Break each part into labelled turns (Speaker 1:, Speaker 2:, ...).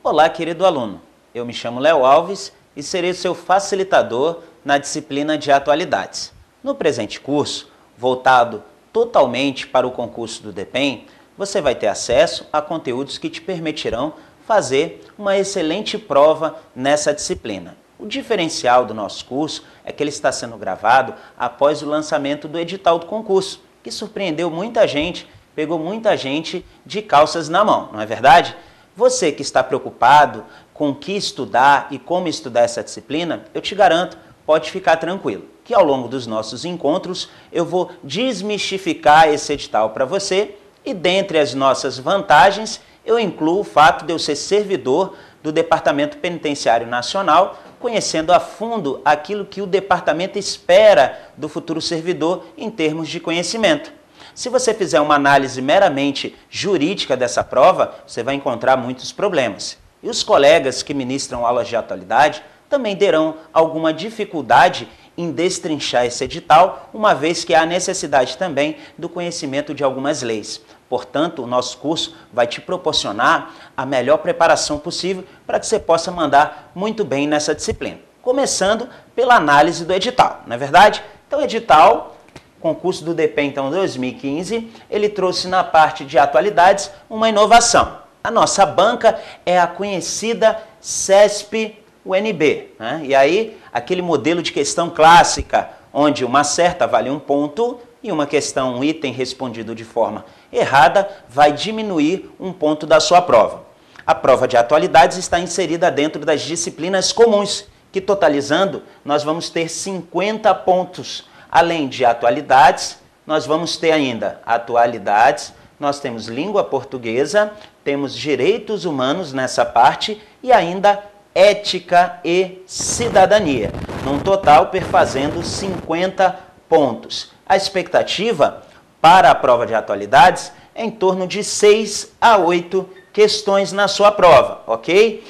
Speaker 1: Olá, querido aluno. Eu me chamo Léo Alves e serei seu facilitador na disciplina de atualidades. No presente curso, voltado totalmente para o concurso do DEPEN, você vai ter acesso a conteúdos que te permitirão fazer uma excelente prova nessa disciplina. O diferencial do nosso curso é que ele está sendo gravado após o lançamento do edital do concurso, que surpreendeu muita gente, pegou muita gente de calças na mão, não é verdade? Você que está preocupado com o que estudar e como estudar essa disciplina, eu te garanto, pode ficar tranquilo, que ao longo dos nossos encontros eu vou desmistificar esse edital para você e dentre as nossas vantagens eu incluo o fato de eu ser servidor do Departamento Penitenciário Nacional, conhecendo a fundo aquilo que o departamento espera do futuro servidor em termos de conhecimento. Se você fizer uma análise meramente jurídica dessa prova, você vai encontrar muitos problemas. E os colegas que ministram aulas de atualidade também terão alguma dificuldade em destrinchar esse edital, uma vez que há necessidade também do conhecimento de algumas leis. Portanto, o nosso curso vai te proporcionar a melhor preparação possível para que você possa mandar muito bem nessa disciplina. Começando pela análise do edital, não é verdade? Então, o edital, concurso do DEPEN, então, 2015, ele trouxe na parte de atualidades uma inovação. A nossa banca é a conhecida CESP-UNB, né? E aí, aquele modelo de questão clássica, onde uma certa vale 1 ponto e uma questão, um item respondido de forma errada, vai diminuir 1 ponto da sua prova. A prova de atualidades está inserida dentro das disciplinas comuns, que totalizando, nós vamos ter 50 pontos. Além de atualidades, nós vamos ter ainda atualidades, nós temos língua portuguesa, temos direitos humanos nessa parte e ainda ética e cidadania, num total perfazendo 50 pontos. A expectativa para a prova de atualidades é em torno de 6 a 8 questões na sua prova, ok?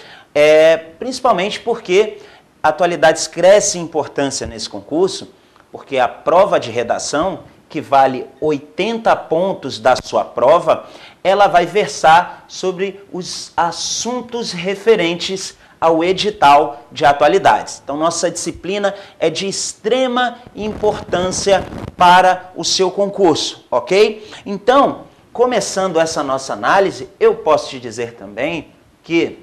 Speaker 1: Principalmente porque atualidades cresce em importância nesse concurso, porque a prova de redação, que vale 80 pontos da sua prova, ela vai versar sobre os assuntos referentes ao edital de atualidades. Então, nossa disciplina é de extrema importância para o seu concurso, ok? Então, começando essa nossa análise, eu posso te dizer também que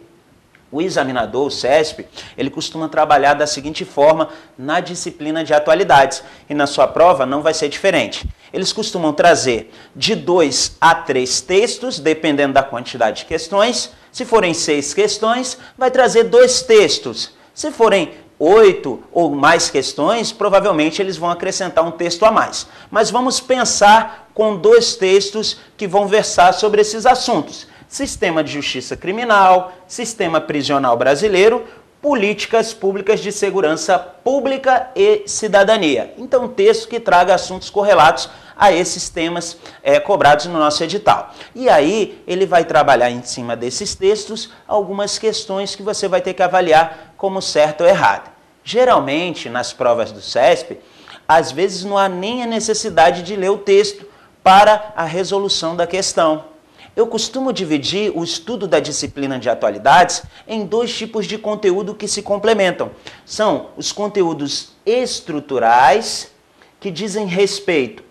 Speaker 1: o examinador, o CESP, ele costuma trabalhar da seguinte forma na disciplina de atualidades. E na sua prova não vai ser diferente. Eles costumam trazer de 2 a 3 textos, dependendo da quantidade de questões. Se forem 6 questões, vai trazer 2 textos. Se forem 8 ou mais questões, provavelmente eles vão acrescentar um texto a mais. Mas vamos pensar com 2 textos que vão versar sobre esses assuntos. Sistema de Justiça Criminal, Sistema Prisional Brasileiro, Políticas Públicas de Segurança Pública e Cidadania. Então, um texto que traga assuntos correlatos a esses temas cobrados no nosso edital. E aí, ele vai trabalhar em cima desses textos algumas questões que você vai ter que avaliar como certo ou errado. Geralmente, nas provas do CESP, às vezes não há nem a necessidade de ler o texto para a resolução da questão. Eu costumo dividir o estudo da disciplina de atualidades em 2 tipos de conteúdo que se complementam. São os conteúdos estruturais, que dizem respeito,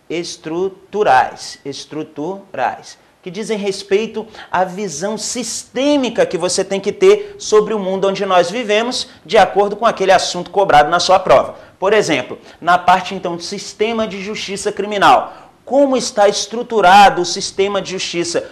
Speaker 1: estruturais, que dizem respeito à visão sistêmica que você tem que ter sobre o mundo onde nós vivemos, de acordo com aquele assunto cobrado na sua prova. Por exemplo, na parte então do sistema de justiça criminal, como está estruturado o sistema de justiça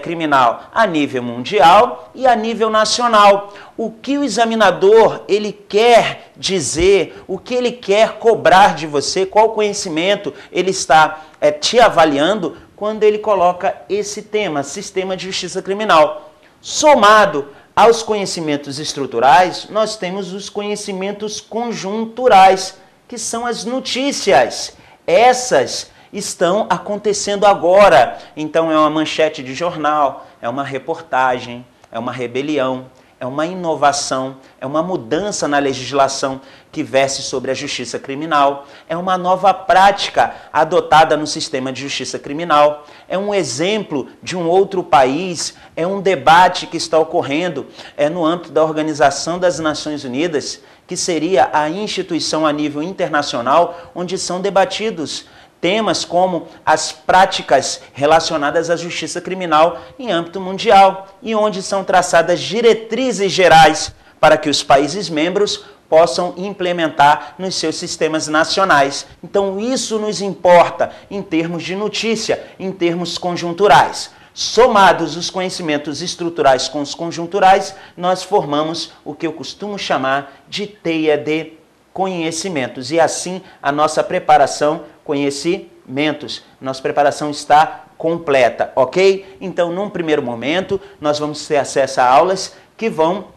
Speaker 1: criminal a nível mundial e a nível nacional. O que o examinador ele quer dizer, o que ele quer cobrar de você, qual conhecimento ele está te avaliando quando ele coloca esse tema, sistema de justiça criminal. Somado aos conhecimentos estruturais, nós temos os conhecimentos conjunturais, que são as notícias. Essas estão acontecendo agora. Então, é uma manchete de jornal, é uma reportagem, é uma rebelião, é uma inovação, é uma mudança na legislação que verse sobre a justiça criminal, é uma nova prática adotada no sistema de justiça criminal, é um exemplo de um outro país, é um debate que está ocorrendo no âmbito da Organização das Nações Unidas, que seria a instituição a nível internacional, onde são debatidos temas como as práticas relacionadas à justiça criminal em âmbito mundial e onde são traçadas diretrizes gerais para que os países membros possam implementar nos seus sistemas nacionais. Então isso nos importa em termos de notícia, em termos conjunturais. Somados os conhecimentos estruturais com os conjunturais, nós formamos o que eu costumo chamar de teia de conhecimentos. E assim a nossa preparação, conhecimentos, nossa preparação está completa, ok? Então, num primeiro momento, nós vamos ter acesso a aulas que vão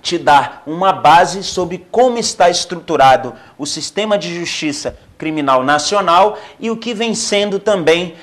Speaker 1: te dar uma base sobre como está estruturado o sistema de justiça criminal nacional e o que vem sendo também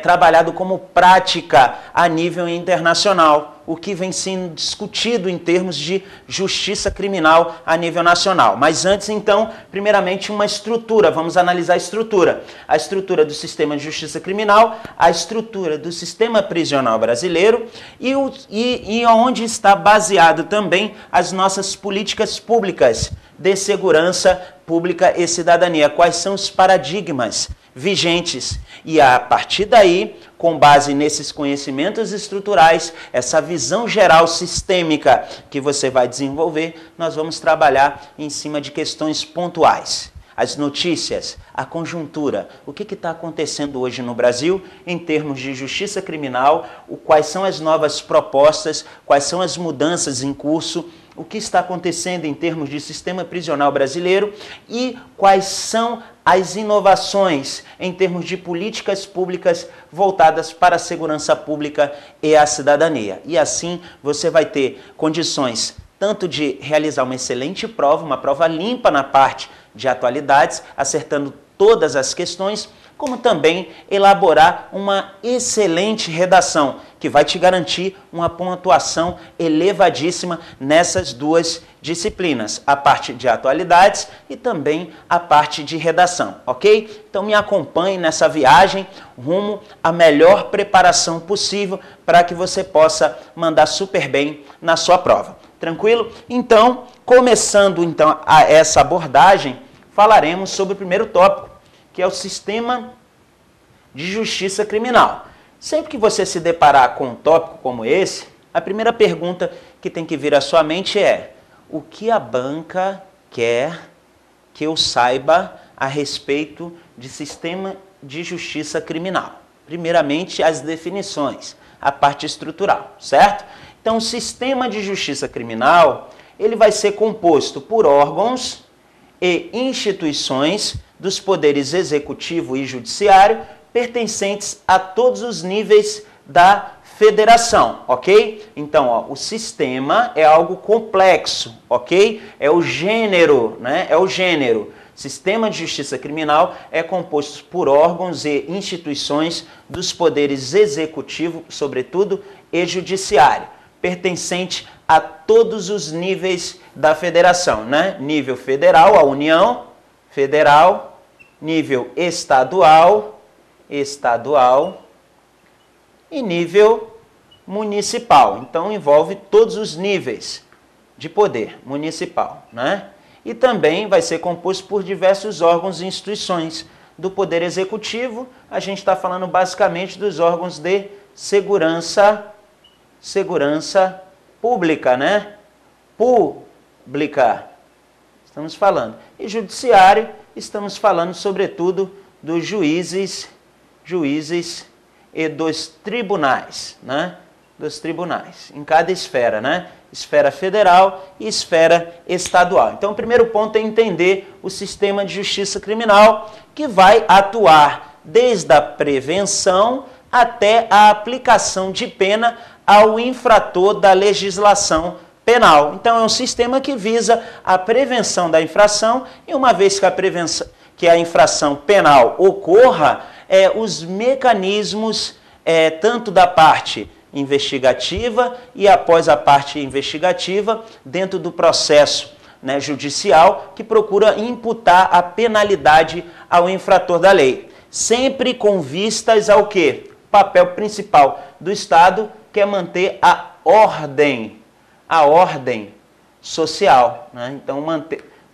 Speaker 1: trabalhado como prática a nível internacional, o que vem sendo discutido em termos de justiça criminal a nível nacional. Mas antes, então, primeiramente uma estrutura, vamos analisar a estrutura do sistema de justiça criminal, a estrutura do sistema prisional brasileiro e onde está baseado também as nossas políticas públicas de segurança pública e cidadania, quais são os paradigmas vigentes. E a partir daí, com base nesses conhecimentos estruturais, essa visão geral sistêmica que você vai desenvolver, nós vamos trabalhar em cima de questões pontuais. As notícias, a conjuntura, o que está acontecendo hoje no Brasil em termos de justiça criminal, quais são as novas propostas, quais são as mudanças em curso, o que está acontecendo em termos de sistema prisional brasileiro e quais são as inovações em termos de políticas públicas voltadas para a segurança pública e a cidadania. E assim você vai ter condições tanto de realizar uma excelente prova, uma prova limpa na parte de atualidades, acertando todas as questões, como também elaborar uma excelente redação, que vai te garantir uma pontuação elevadíssima nessas duas disciplinas, a parte de atualidades e também a parte de redação, ok? Então me acompanhe nessa viagem rumo à melhor preparação possível para que você possa mandar super bem na sua prova. Tranquilo? Então, começando então essa abordagem, falaremos sobre o primeiro tópico, que é o sistema de justiça criminal. Sempre que você se deparar com um tópico como esse, a primeira pergunta que tem que vir à sua mente é: o que a banca quer que eu saiba a respeito de sistema de justiça criminal? Primeiramente, as definições, a parte estrutural, certo? Então, o sistema de justiça criminal, ele vai ser composto por órgãos e instituições dos poderes executivo e judiciário pertencentes a todos os níveis da federação, ok? Então, o sistema é algo complexo, ok? É o gênero, né? É o gênero. Sistema de justiça criminal é composto por órgãos e instituições dos poderes executivo, sobretudo, e judiciário, pertencente a todos os níveis da federação, né? Nível federal, a União Federal, nível estadual e nível municipal. Então, envolve todos os níveis de poder municipal, né? E também vai ser composto por diversos órgãos e instituições do poder executivo. A gente está falando basicamente dos órgãos de segurança pública, né? Pública, estamos falando. E judiciário, estamos falando sobretudo dos juízes e dos tribunais, né? Dos tribunais, em cada esfera, né? Esfera federal e esfera estadual. Então, o primeiro ponto é entender o sistema de justiça criminal, que vai atuar desde a prevenção até a aplicação de pena ao infrator da legislação penal. Então, é um sistema que visa a prevenção da infração e, uma vez que a infração penal ocorra, os mecanismos, tanto da parte investigativa e após a parte investigativa, dentro do processo, né, judicial, que procura imputar a penalidade ao infrator da lei. Sempre com vistas ao quê? O papel principal do Estado, que é manter a ordem social, né? Então,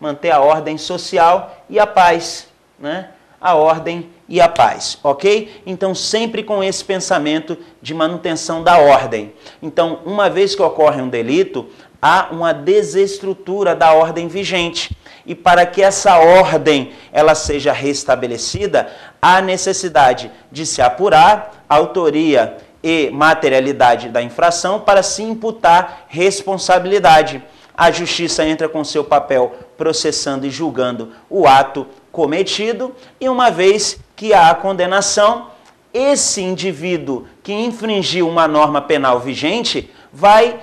Speaker 1: manter a ordem social e a paz, né? A ordem e a paz, ok? Então, sempre com esse pensamento de manutenção da ordem. Então, uma vez que ocorre um delito, há uma desestrutura da ordem vigente. E para que essa ordem ela seja restabelecida, há necessidade de se apurar a autoria e materialidade da infração para se imputar responsabilidade. A justiça entra com seu papel processando e julgando o ato cometido, e uma vez que há a condenação, esse indivíduo que infringiu uma norma penal vigente, vai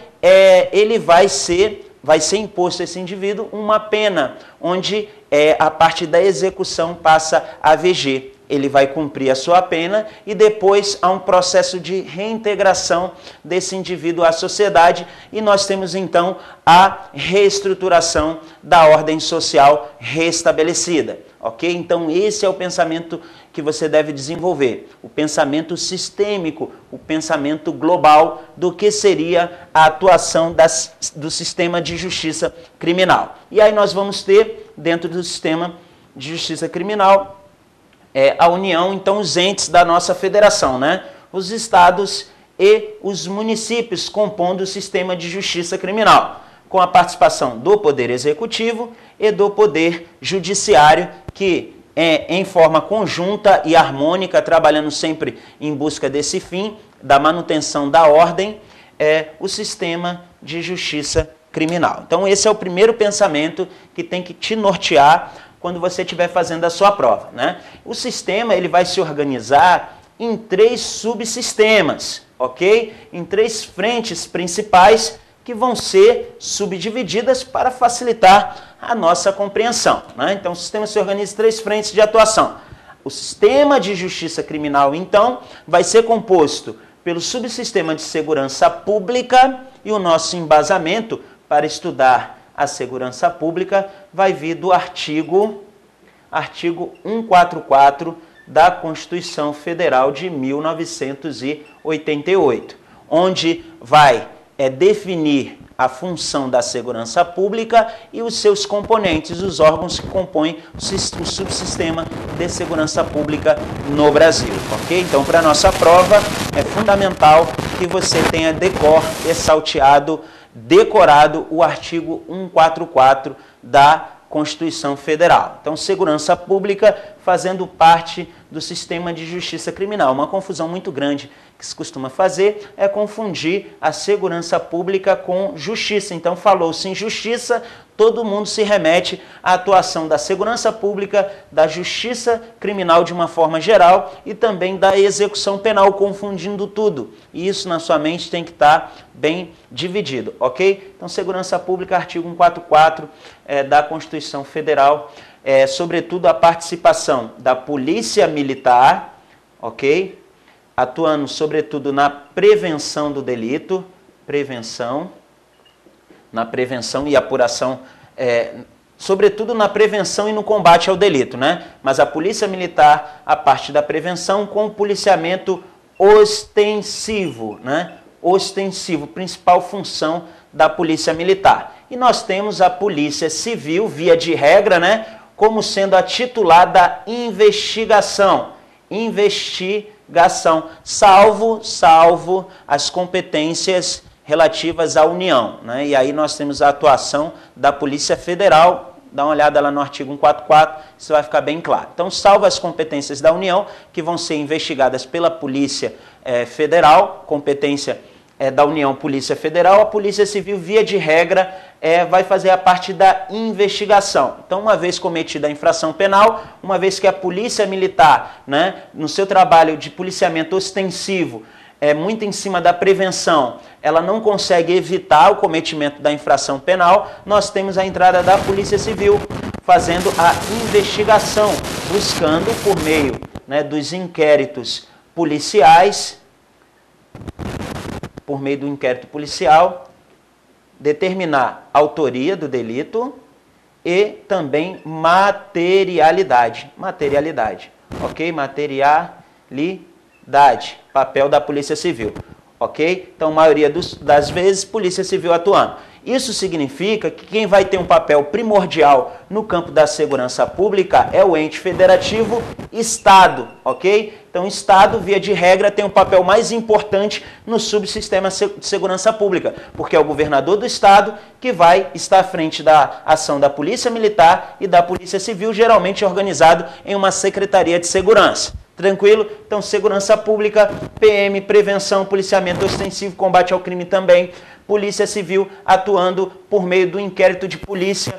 Speaker 1: ser imposto a esse indivíduo uma pena, onde a parte da execução passa a viger. Ele vai cumprir a sua pena e depois há um processo de reintegração desse indivíduo à sociedade, e nós temos então a reestruturação da ordem social restabelecida, ok? Então esse é o pensamento que você deve desenvolver, o pensamento sistêmico, o pensamento global do que seria a atuação do sistema de justiça criminal. E aí nós vamos ter, dentro do sistema de justiça criminal, a União, então os entes da nossa federação, né? Os estados e os municípios compondo o sistema de justiça criminal, com a participação do Poder Executivo e do Poder Judiciário, que em forma conjunta e harmônica, trabalhando sempre em busca desse fim, da manutenção da ordem, o sistema de justiça criminal. Então esse é o primeiro pensamento que tem que te nortear quando você estiver fazendo a sua prova, né? O sistema ele vai se organizar em 3 subsistemas, ok? Em 3 frentes principais que vão ser subdivididas para facilitar a nossa compreensão, né? Então o sistema se organiza em 3 frentes de atuação. O sistema de justiça criminal, então, vai ser composto pelo subsistema de segurança pública, e o nosso embasamento para estudar a segurança pública vai vir do artigo 144 da Constituição Federal de 1988, onde vai definir a função da segurança pública e os seus componentes, os órgãos que compõem o subsistema de segurança pública no Brasil, ok? Então, para a nossa prova, é fundamental que você tenha decorado o artigo 144 da Constituição Federal. Então, segurança pública fazendo parte do sistema de justiça criminal. Uma confusão muito grande que se costuma fazer é confundir a segurança pública com justiça. Então, falou-se em justiça, todo mundo se remete à atuação da segurança pública, da justiça criminal de uma forma geral e também da execução penal, confundindo tudo. E isso na sua mente tem que estar bem dividido, ok? Então, segurança pública, artigo 144 da Constituição Federal, sobretudo a participação da Polícia Militar, ok? Atuando sobretudo na prevenção do delito, na prevenção e apuração, sobretudo na prevenção e no combate ao delito, né? Mas a Polícia Militar, a parte da prevenção com o policiamento ostensivo, né? Ostensivo, principal função da Polícia Militar. E nós temos a Polícia Civil, via de regra, né? Como sendo a titular da investigação, salvo as competências relativas à União, né? E aí nós temos a atuação da Polícia Federal, dá uma olhada lá no artigo 144, isso vai ficar bem claro. Então, salvo as competências da União, que vão ser investigadas pela Polícia Federal, competência da União, Polícia Federal, a Polícia Civil, via de regra, vai fazer a parte da investigação. Então, uma vez cometida a infração penal, uma vez que a Polícia Militar, né, no seu trabalho de policiamento ostensivo, muito em cima da prevenção, ela não consegue evitar o cometimento da infração penal, nós temos a entrada da Polícia Civil fazendo a investigação, buscando por meio, né, dos inquéritos policiais por meio do inquérito policial, determinar a autoria do delito e também materialidade. Materialidade, ok? Materialidade, papel da Polícia Civil, ok? Então, a maioria das vezes, Polícia Civil atuando. Isso significa que quem vai ter um papel primordial no campo da segurança pública é o ente federativo Estado, ok? Então, o Estado, via de regra, tem um papel mais importante no subsistema de segurança pública, porque é o governador do Estado que vai estar à frente da ação da Polícia Militar e da Polícia Civil, geralmente organizado em uma Secretaria de Segurança. Tranquilo? Então, segurança pública, PM, prevenção, policiamento ostensivo, combate ao crime também. Polícia Civil atuando por meio do inquérito de polícia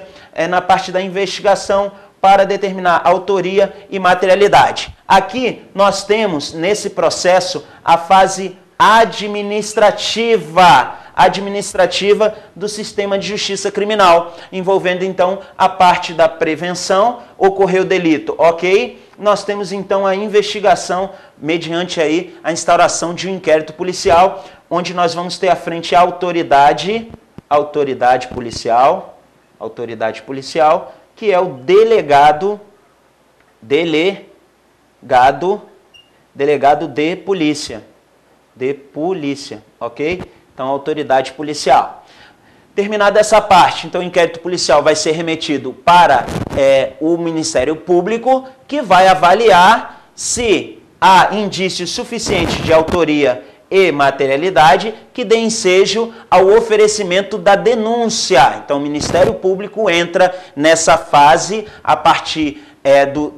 Speaker 1: na parte da investigação para determinar autoria e materialidade. Aqui nós temos, nesse processo, a fase administrativa do sistema de justiça criminal, envolvendo então a parte da prevenção, ocorreu delito, ok? Nós temos então a investigação mediante aí a instauração de um inquérito policial, onde nós vamos ter à frente a autoridade policial, que é o delegado de polícia, ok? Então, autoridade policial. Terminada essa parte, então o inquérito policial vai ser remetido para o Ministério Público, que vai avaliar se há indício suficiente de autoria e materialidade que dê ensejo ao oferecimento da denúncia. Então, o Ministério Público entra nessa fase a partir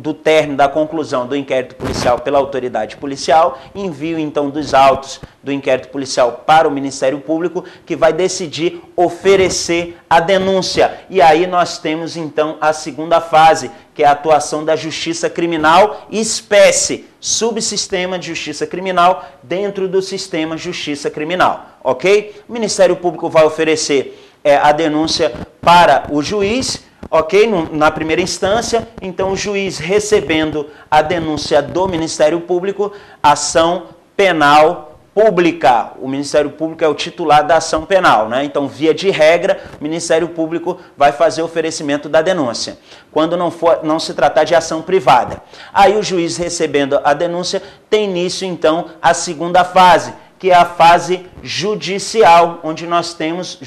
Speaker 1: do término, da conclusão do inquérito policial pela autoridade policial, envio então dos autos do inquérito policial para o Ministério Público, que vai decidir oferecer a denúncia. E aí nós temos então a segunda fase, que é a atuação da justiça criminal espécie, subsistema de justiça criminal dentro do sistema justiça criminal, ok? O Ministério Público vai oferecer a denúncia para o juiz, ok? Na primeira instância, então o juiz recebendo a denúncia do Ministério Público, ação penal pública. O Ministério Público é o titular da ação penal, né? Então, via de regra, o Ministério Público vai fazer oferecimento da denúncia, quando não se tratar de ação privada. Aí o juiz recebendo a denúncia, tem início então a segunda fase, que é a fase judicial, onde nós temos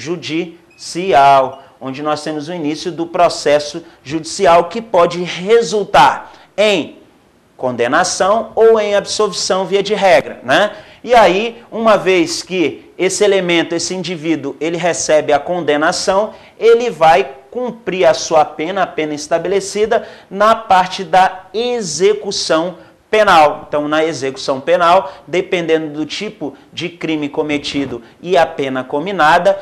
Speaker 1: o início do processo judicial, que pode resultar em condenação ou em absolvição via de regra, né? E aí, uma vez que esse elemento, esse indivíduo, ele recebe a condenação, ele vai cumprir a sua pena, a pena estabelecida, na parte da execução penal. Então, na execução penal, dependendo do tipo de crime cometido e a pena cominada,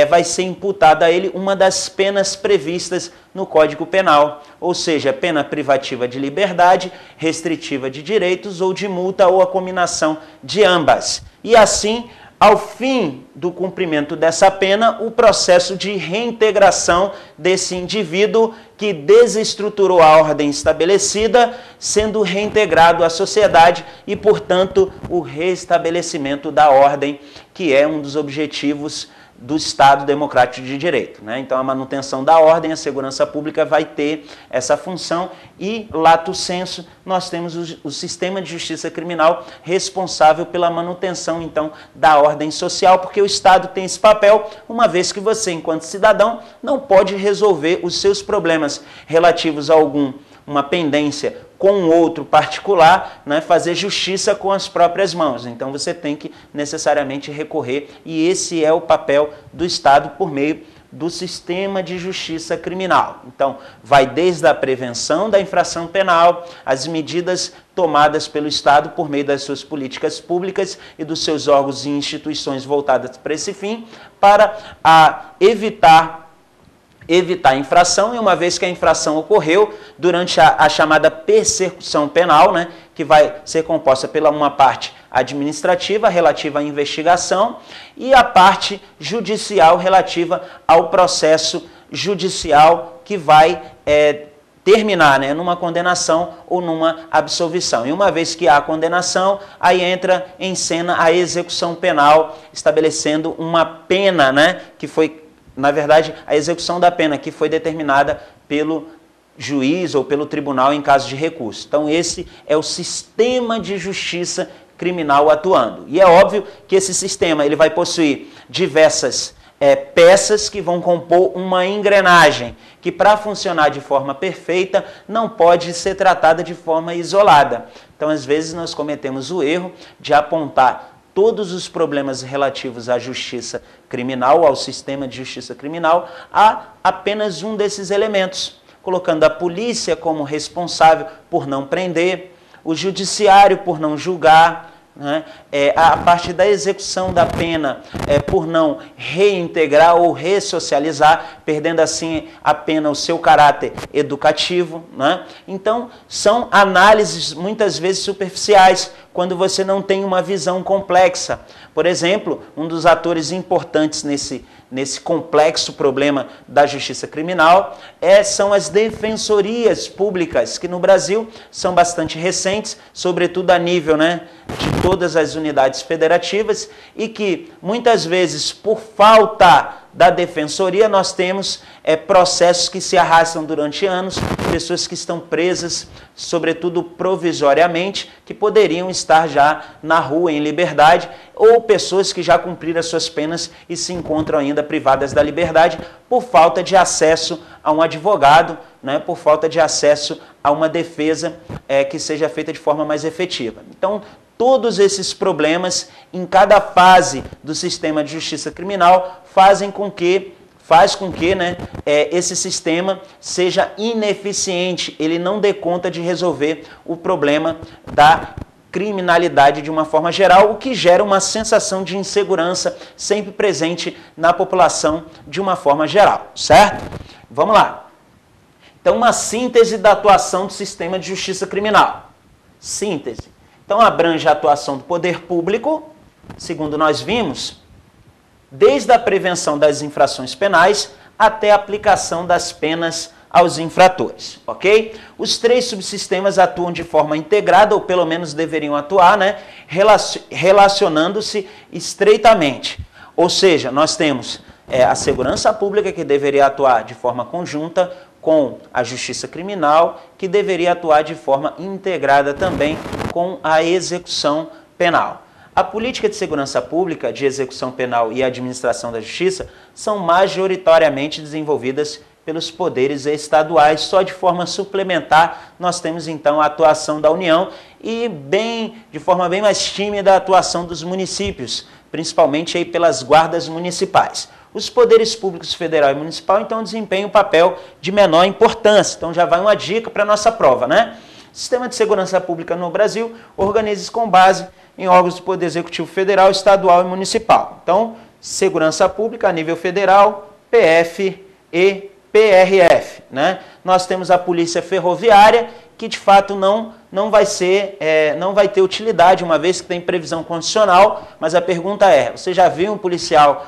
Speaker 1: vai ser imputada a ele uma das penas previstas no Código Penal, ou seja, pena privativa de liberdade, restritiva de direitos ou de multa ou a combinação de ambas. E assim, ao fim do cumprimento dessa pena, o processo de reintegração desse indivíduo que desestruturou a ordem estabelecida, sendo reintegrado à sociedade e, portanto, o restabelecimento da ordem, que é um dos objetivos do Estado Democrático de Direito, né? Então, a manutenção da ordem, a segurança pública vai ter essa função e, lato sensu, nós temos o sistema de justiça criminal responsável pela manutenção, então, da ordem social, porque o Estado tem esse papel, uma vez que você, enquanto cidadão, não pode resolver os seus problemas relativos a uma pendência com outro particular, né, fazer justiça com as próprias mãos. Então você tem que necessariamente recorrer, e esse é o papel do Estado por meio do sistema de justiça criminal. Então vai desde a prevenção da infração penal, as medidas tomadas pelo Estado por meio das suas políticas públicas e dos seus órgãos e instituições voltadas para esse fim, para evitar a infração, e uma vez que a infração ocorreu, durante a chamada persecução penal, né, que vai ser composta pela uma parte administrativa relativa à investigação e a parte judicial relativa ao processo judicial, que vai terminar, né, numa condenação ou numa absolvição. E uma vez que há a condenação, aí entra em cena a execução penal, estabelecendo uma pena, né, que foi, na verdade, a execução da pena que foi determinada pelo juiz ou pelo tribunal em caso de recurso. Então esse é o sistema de justiça criminal atuando. E é óbvio que esse sistema ele vai possuir diversas peças que vão compor uma engrenagem, que para funcionar de forma perfeita não pode ser tratada de forma isolada. Então às vezes nós cometemos o erro de apontar todos os problemas relativos à justiça criminal, ao sistema de justiça criminal, a apenas um desses elementos, colocando a polícia como responsável por não prender, o judiciário por não julgar, né? A parte da execução da pena por não reintegrar ou ressocializar, perdendo assim a pena o seu caráter educativo, né? Então, são análises muitas vezes superficiais, quando você não tem uma visão complexa. Por exemplo, um dos atores importantes nesse complexo problema da justiça criminal são as defensorias públicas, que no Brasil são bastante recentes, sobretudo a nível, né, de todas as unidades federativas, e que muitas vezes, por falta da defensoria, nós temos processos que se arrastam durante anos, pessoas que estão presas, sobretudo provisoriamente, que poderiam estar já na rua em liberdade, ou pessoas que já cumpriram as suas penas e se encontram ainda privadas da liberdade por falta de acesso a um advogado, né, por falta de acesso a uma defesa que seja feita de forma mais efetiva. Então, todos esses problemas, em cada fase do sistema de justiça criminal, faz com que né, esse sistema seja ineficiente, ele não dê conta de resolver o problema da criminalidade de uma forma geral, o que gera uma sensação de insegurança sempre presente na população de uma forma geral, certo? Vamos lá. Então, uma síntese da atuação do sistema de justiça criminal. Síntese. Então, abrange a atuação do poder público, segundo nós vimos, desde a prevenção das infrações penais até a aplicação das penas aos infratores, ok? Os três subsistemas atuam de forma integrada, ou pelo menos deveriam atuar, né, relacionando-se estreitamente. Ou seja, nós temos a segurança pública, que deveria atuar de forma conjunta com a justiça criminal, que deveria atuar de forma integrada também com a execução penal. A política de segurança pública, de execução penal e administração da justiça são majoritariamente desenvolvidas pelos poderes estaduais. Só de forma suplementar nós temos então a atuação da União e de forma bem mais tímida a atuação dos municípios, principalmente aí pelas guardas municipais. Os poderes públicos federal e municipal então desempenham um papel de menor importância. Então já vai uma dica para a nossa prova, né? Sistema de segurança pública no Brasil organiza-se com base em órgãos do Poder Executivo Federal, Estadual e Municipal. Então, segurança pública a nível federal, PF e PRF, né? Nós temos a Polícia Ferroviária, que de fato não vai ter utilidade, uma vez que tem previsão constitucional, mas a pergunta é, você já viu um policial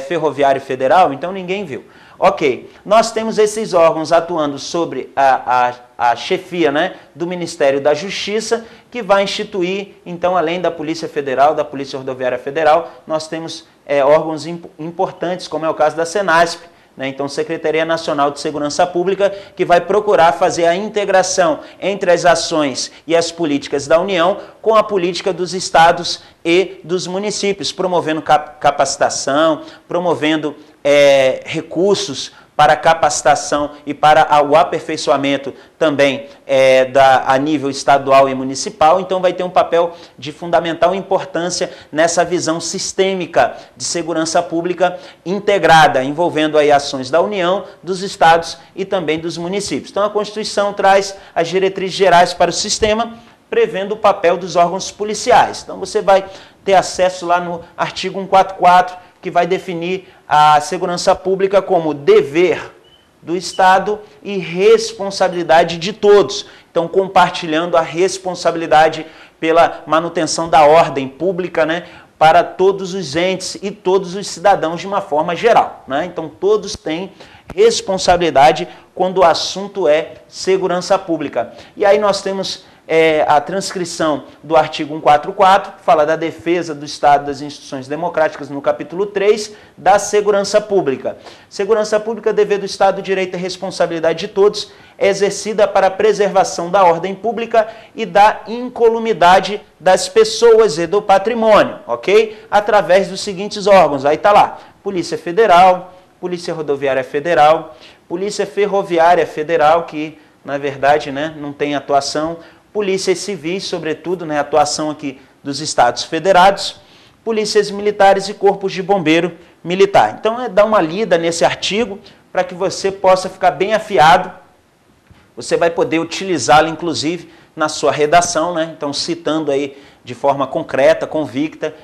Speaker 1: ferroviário federal? Então ninguém viu. Ok, nós temos esses órgãos atuando sobre a chefia, né, do Ministério da Justiça, que vai instituir, então, além da Polícia Federal, da Polícia Rodoviária Federal, nós temos órgãos importantes, como é o caso da Senasp, né? Então, Secretaria Nacional de Segurança Pública, que vai procurar fazer a integração entre as ações e as políticas da União com a política dos estados e dos municípios, promovendo capacitação, promovendo recursos para capacitação e para o aperfeiçoamento também a nível estadual e municipal. Então vai ter um papel de fundamental importância nessa visão sistêmica de segurança pública integrada, envolvendo aí ações da União, dos estados e também dos municípios. Então a Constituição traz as diretrizes gerais para o sistema, prevendo o papel dos órgãos policiais. Então você vai ter acesso lá no artigo 144, que vai definir a segurança pública como dever do Estado e responsabilidade de todos. Então, compartilhando a responsabilidade pela manutenção da ordem pública, né, para todos os entes e todos os cidadãos de uma forma geral, né? Então, todos têm responsabilidade quando o assunto é segurança pública. E aí nós temos a transcrição do artigo 144, que fala da defesa do Estado das instituições democráticas, no capítulo 3, da segurança pública. Segurança pública, dever do Estado, direito e responsabilidade de todos, é exercida para a preservação da ordem pública e da incolumidade das pessoas e do patrimônio, ok? Através dos seguintes órgãos, aí está lá, Polícia Federal, Polícia Rodoviária Federal, Polícia Ferroviária Federal, que, na verdade, né, não tem atuação, polícias civis, sobretudo, né, atuação aqui dos estados federados, polícias militares e corpos de bombeiro militar. Então, dá uma lida nesse artigo para que você possa ficar bem afiado. Você vai poder utilizá-lo, inclusive, na sua redação, né? Então, citando aí de forma concreta, convicta,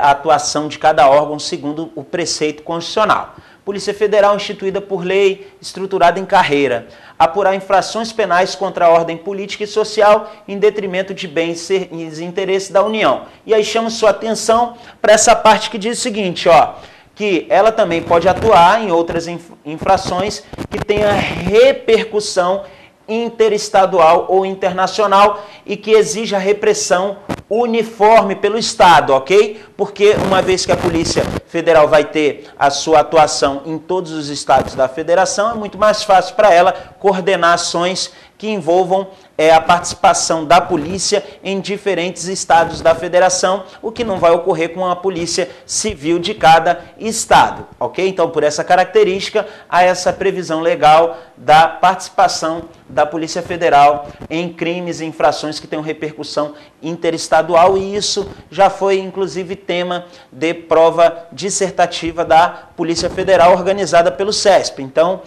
Speaker 1: a atuação de cada órgão segundo o preceito constitucional. Polícia Federal instituída por lei, estruturada em carreira. Apurar infrações penais contra a ordem política e social em detrimento de bens e interesses da União. E aí chamo sua atenção para essa parte que diz o seguinte, ó, que ela também pode atuar em outras infrações que tenha repercussão interestadual ou internacional e que exija repressão uniforme pelo Estado, ok? Porque uma vez que a Polícia Federal vai ter a sua atuação em todos os estados da federação, é muito mais fácil para ela coordenar ações que envolvam a participação da polícia em diferentes estados da federação, o que não vai ocorrer com a polícia civil de cada estado, ok? Então, por essa característica, há essa previsão legal da participação da Polícia Federal em crimes e infrações que tenham repercussão interestadual, e isso já foi, inclusive, tema de prova dissertativa da Polícia Federal organizada pelo CESP. Então,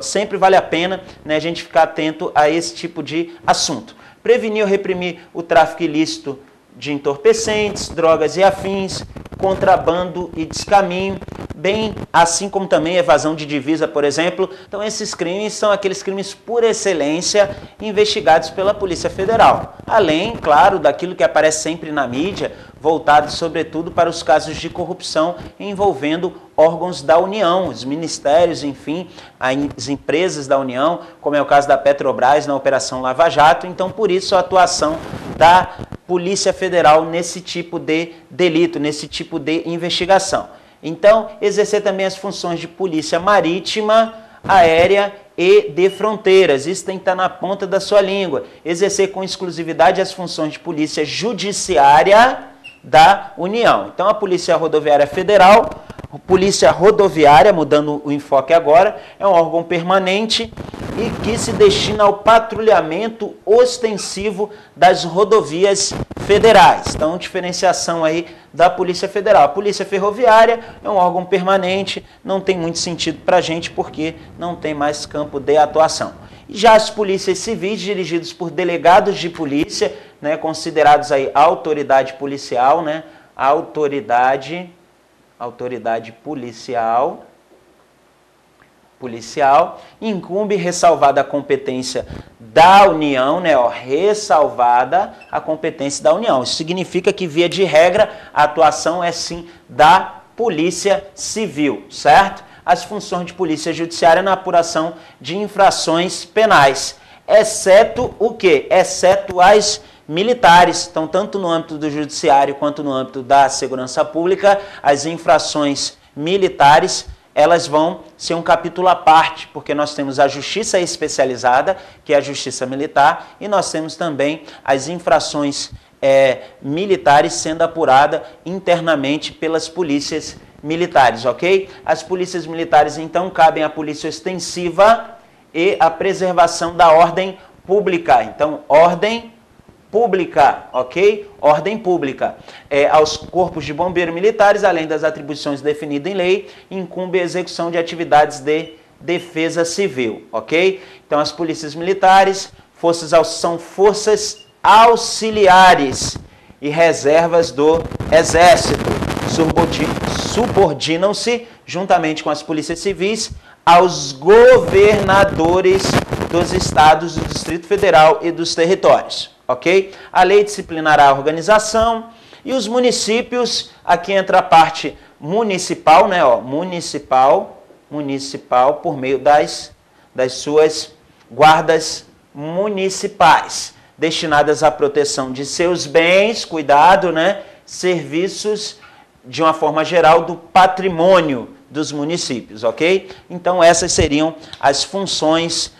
Speaker 1: sempre vale a pena, né, a gente ficar atento a esse tipo de assunto. Prevenir ou reprimir o tráfico ilícito de entorpecentes, drogas e afins, contrabando e descaminho, bem assim como também evasão de divisa, por exemplo. Então, esses crimes são aqueles crimes por excelência investigados pela Polícia Federal. Além, claro, daquilo que aparece sempre na mídia, voltado sobretudo para os casos de corrupção envolvendo órgãos da União, os ministérios, enfim, as empresas da União, como é o caso da Petrobras na Operação Lava Jato. Então, por isso, a atuação da Polícia Federal nesse tipo de delito, nesse tipo de investigação. Então, exercer também as funções de polícia marítima, aérea e de fronteiras. Isso tem que estar na ponta da sua língua. Exercer com exclusividade as funções de polícia judiciária da União. Então, a Polícia Rodoviária Federal, Polícia Rodoviária, mudando o enfoque agora, é um órgão permanente e que se destina ao patrulhamento ostensivo das rodovias federais. Então, diferenciação aí da Polícia Federal. A Polícia Ferroviária é um órgão permanente, não tem muito sentido para a gente porque não tem mais campo de atuação. Já as polícias civis, dirigidos por delegados de polícia, né, considerados aí autoridade policial, né, autoridade policial, incumbe ressalvada a competência da União, né, ó, ressalvada a competência da União. Isso significa que, via de regra, a atuação é sim da Polícia Civil, certo? As funções de polícia judiciária na apuração de infrações penais, exceto o quê? Exceto as militares. Então, tanto no âmbito do judiciário quanto no âmbito da segurança pública, as infrações militares, elas vão ser um capítulo à parte, porque nós temos a justiça especializada, que é a justiça militar, e nós temos também as infrações militares sendo apuradas internamente pelas polícias militares, ok? As polícias militares, então, cabem à polícia ostensiva e a preservação da ordem pública. Então, ordem pública, ok? Ordem pública. Aos corpos de bombeiro militares, além das atribuições definidas em lei, incumbe a execução de atividades de defesa civil, ok? Então, as polícias militares, são forças auxiliares e reservas do Exército. Subordinam-se, juntamente com as polícias civis, aos governadores dos estados, do Distrito Federal e dos territórios, ok? A lei disciplinará a organização E os municípios, aqui entra a parte municipal, né? Ó, municipal, por meio das suas guardas municipais, destinadas à proteção de seus bens, cuidado, né? Serviços, de uma forma geral, do patrimônio dos municípios, ok? Então, essas seriam as funções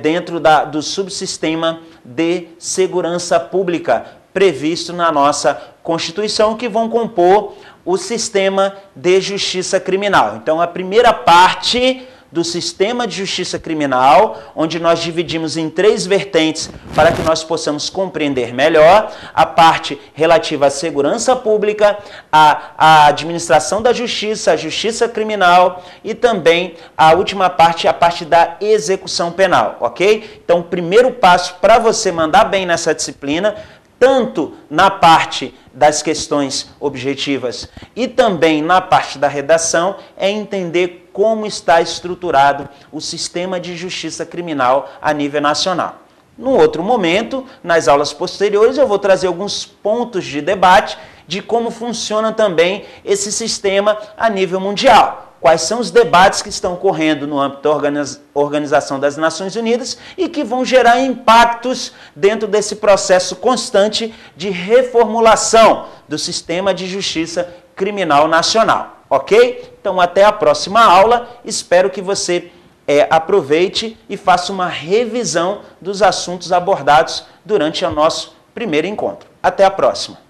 Speaker 1: dentro do subsistema de segurança pública previsto na nossa Constituição, que vão compor o sistema de justiça criminal. Então, a primeira parte do sistema de justiça criminal, onde nós dividimos em 3 vertentes para que nós possamos compreender melhor: a parte relativa à segurança pública, à administração da justiça, a justiça criminal, e também a última parte, a parte da execução penal, ok? Então, o primeiro passo para você mandar bem nessa disciplina, tanto na parte das questões objetivas e também na parte da redação, é entender como está estruturado o sistema de justiça criminal a nível nacional. Num outro momento, nas aulas posteriores, eu vou trazer alguns pontos de debate de como funciona também esse sistema a nível mundial. Quais são os debates que estão ocorrendo no âmbito da Organização das Nações Unidas e que vão gerar impactos dentro desse processo constante de reformulação do sistema de justiça criminal nacional, ok? Então, até a próxima aula. Espero que você aproveite e faça uma revisão dos assuntos abordados durante o nosso primeiro encontro. Até a próxima!